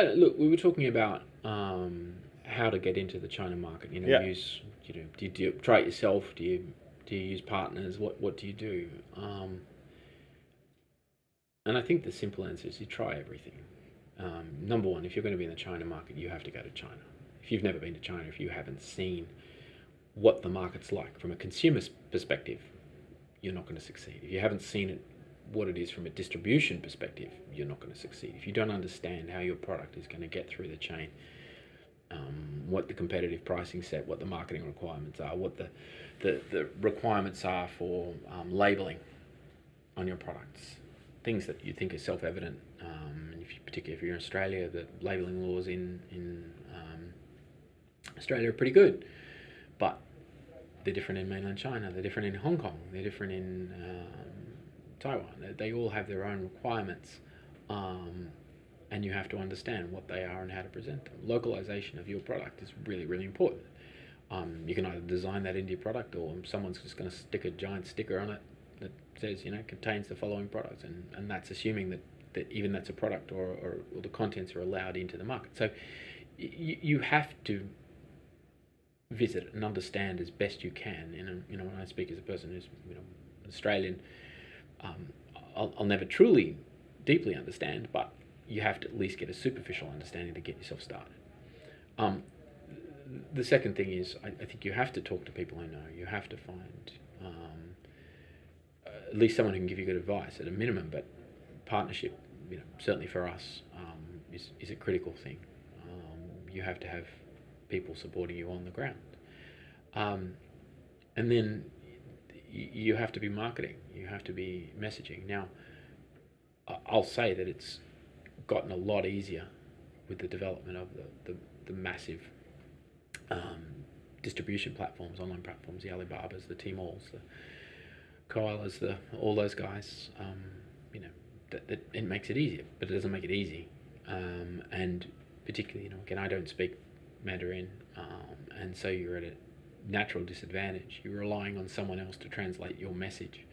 Look, we were talking about how to get into the China market. Yeah. Do you try it yourself? Do you use partners? What do you do? And I think the simple answer is you try everything. Number one, if you're going to be in the China market, you have to go to China. If you've never been to China, if you haven't seen what the market's like from a consumer's perspective, you're not going to succeed. If you haven't seen it, what it is from a distribution perspective, you're not going to succeed. If you don't understand how your product is going to get through the chain, what the competitive pricing set, what the marketing requirements are, what the requirements are for labeling on your products, things that you think are self-evident. Particularly if you're in Australia, the labeling laws in Australia are pretty good, but they're different in mainland China, they're different in Hong Kong, they're different in Taiwan. They all have their own requirements, and you have to understand what they are and how to present them. Localization of your product is really, really important. You can either design that into your product, or someone's just going to stick a giant sticker on it that says, contains the following products, and that's assuming that even that's a product, or the contents are allowed into the market. So you have to visit and understand as best you can. When I speak as a person who's Australian, I'll never truly deeply understand, but you have to at least get a superficial understanding to get yourself started. The second thing is, I think you have to talk to people who know. You have to find at least someone who can give you good advice at a minimum. But partnership, certainly for us, is a critical thing. You have to have people supporting you on the ground, and then you have to be marketing. You have to be messaging. Now, I'll say that it's gotten a lot easier with the development of the massive distribution platforms, online platforms, the Alibabas, the Tmall's, the Koalas, all those guys. That it makes it easier, but it doesn't make it easy. And particularly, again, I don't speak Mandarin, and so you're at a natural disadvantage. You're relying on someone else to translate your message,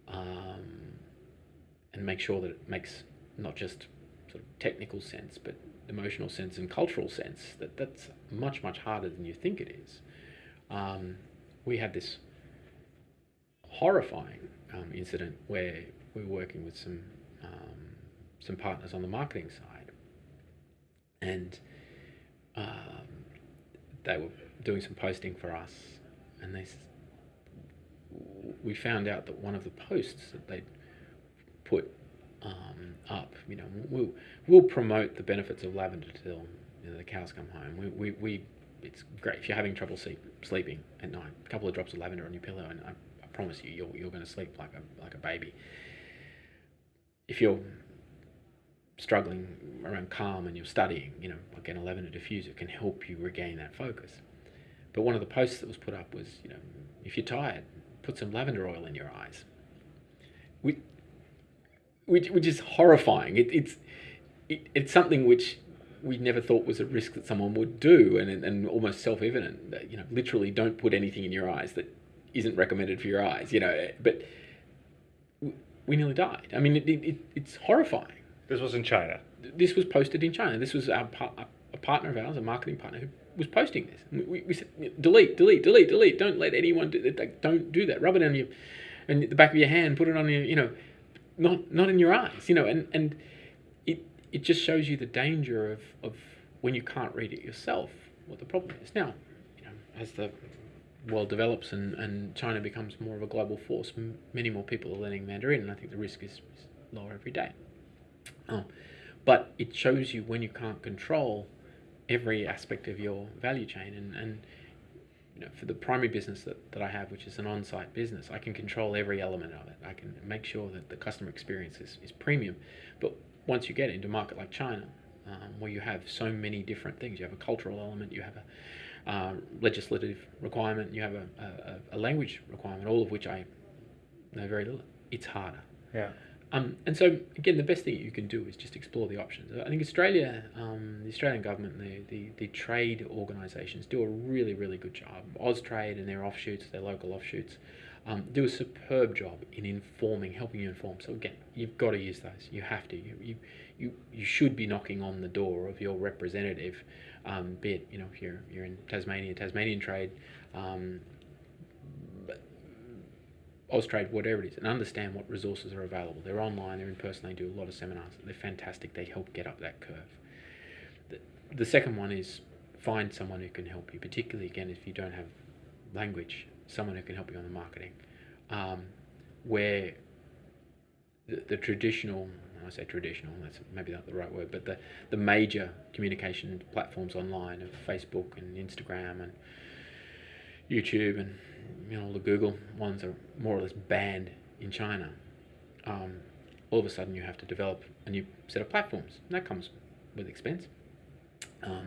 and make sure that it makes not just sort of technical sense, but emotional sense and cultural sense. That's much, much harder than you think it is. We had this horrifying incident where we were working with some partners on the marketing side, and they were doing some posting for us, and we found out that one of the posts that they'd put up, we'll promote the benefits of lavender till the cows come home. We it's great if you're having trouble sleeping at night. A couple of drops of lavender on your pillow, and I promise you, you're going to sleep like a baby. If you're struggling around calm and you're studying, again, a lavender diffuser can help you regain that focus. But one of the posts that was put up was, if you're tired, put some lavender oil in your eyes. Which is horrifying. It's something which we never thought was a risk that someone would do, and almost self-evident. That, literally, don't put anything in your eyes that isn't recommended for your eyes. But we nearly died. I mean, it's horrifying. This was in China. This was posted in China. This was a partner of ours, a marketing partner, who was posting this. We said, delete. Don't let anyone do that. Don't do that. Rub it on the back of your hand. Put it on your, not in your eyes. And it just shows you the danger of when you can't read it yourself, what the problem is. Now, as the world develops and China becomes more of a global force, many more people are learning Mandarin, and I think the risk is lower every day. But it shows you when you can't control every aspect of your value chain, and for the primary business that I have, which is an on-site business, I can control every element of it. I can make sure that the customer experience is premium. But once you get into a market like China, where you have so many different things, you have a cultural element, you have a legislative requirement, you have a language requirement, all of which I know very little. It's harder. Yeah. And so, again, the best thing you can do is just explore the options. I think Australia, the Australian government, the trade organisations do a really, really good job. Austrade and their offshoots, their local offshoots, do a superb job in informing, helping you inform. So again, you've got to use those. You have to. You should be knocking on the door of your representative, be it, if you're in Tasmania, Tasmanian Trade, um, Austrade, whatever it is, and understand what resources are available. They're online, they're in person, they do a lot of seminars. They're fantastic. They help get up that curve. The second one is find someone who can help you, particularly, again, if you don't have language, someone who can help you on the marketing. Where the traditional, when I say traditional, that's maybe not the right word, but the major communication platforms online of Facebook and Instagram and YouTube and all the Google ones are more or less banned in China. All of a sudden you have to develop a new set of platforms, and that comes with expense.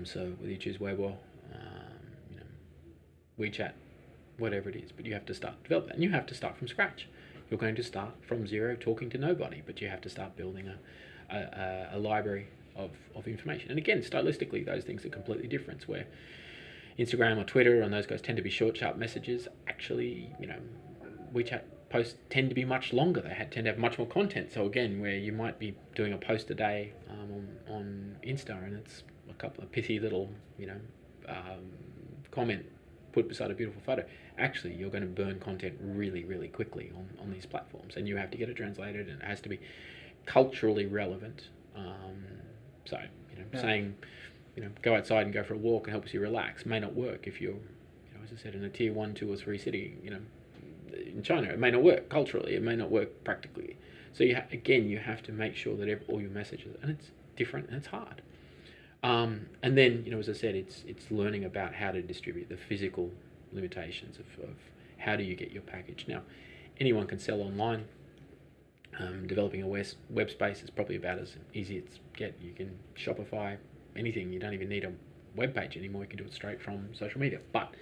So whether you choose Weibo, WeChat, whatever it is, but you have to start develop that, and you have to start from scratch. You're going to start from zero, talking to nobody, but you have to start building a library of information. And again, stylistically, those things are completely different. Where Instagram or Twitter and those guys tend to be short, sharp messages. Actually, WeChat posts tend to be much longer. They tend to have much more content. So again, where you might be doing a post a day on Insta, and it's a pithy little, comment put beside a beautiful photo. Actually, you're going to burn content really, really quickly on these platforms, and you have to get it translated, and it has to be culturally relevant. Saying, go outside and go for a walk and helps you relax may not work if you're, as I said, in a tier 1, 2, or 3 city. In China, it may not work culturally. It may not work practically. So you have to make sure that all your messages, and it's different and it's hard. And then, as I said, it's learning about how to distribute, the physical limitations of how do you get your package. Now, anyone can sell online. Developing a web space is probably about as easy as get. You can Shopify anything. You don't even need a web page anymore. You can do it straight from social media. But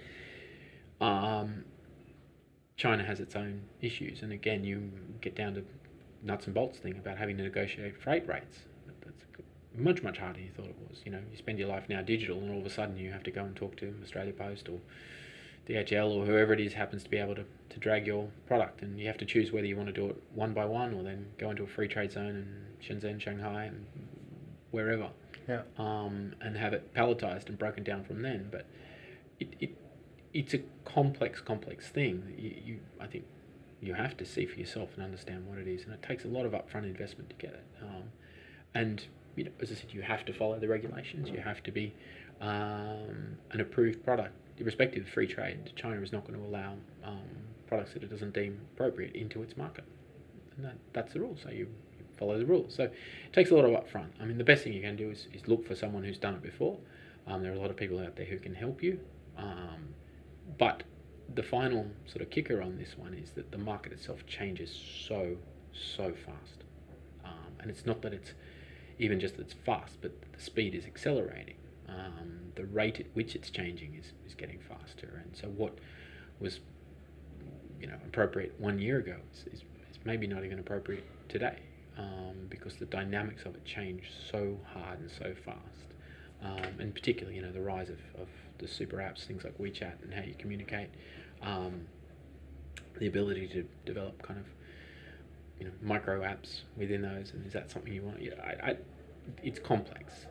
China has its own issues, and again, you get down to nuts and bolts thing about having to negotiate freight rates. That's much, much harder than you thought it was. You spend your life now digital, and all of a sudden you have to go and talk to Australia Post or DHL or whoever it is happens to be able to drag your product, and you have to choose whether you want to do it one by one or then go into a free trade zone in Shenzhen, Shanghai, and wherever, and have it palletized and broken down from then. But it's a complex thing that I think you have to see for yourself and understand what it is, and it takes a lot of upfront investment to get it. And as I said, you have to follow the regulations. You have to be an approved product. Irrespective of free trade, China is not going to allow products that it doesn't deem appropriate into its market, and that's the rule. So you follow the rules. So it takes a lot of upfront. I mean, the best thing you can do is look for someone who's done it before. There are a lot of people out there who can help you, but the final sort of kicker on this one is that the market itself changes so fast, and it's not that it's even just that it's fast, but the speed is accelerating. The rate at which it's changing is getting faster, and so what was appropriate 1 year ago is maybe not even appropriate today, because the dynamics of it change so hard and so fast, and particularly the rise of the super apps, things like WeChat, and how you communicate, the ability to develop kind of micro apps within those, and is that something you want? It's complex.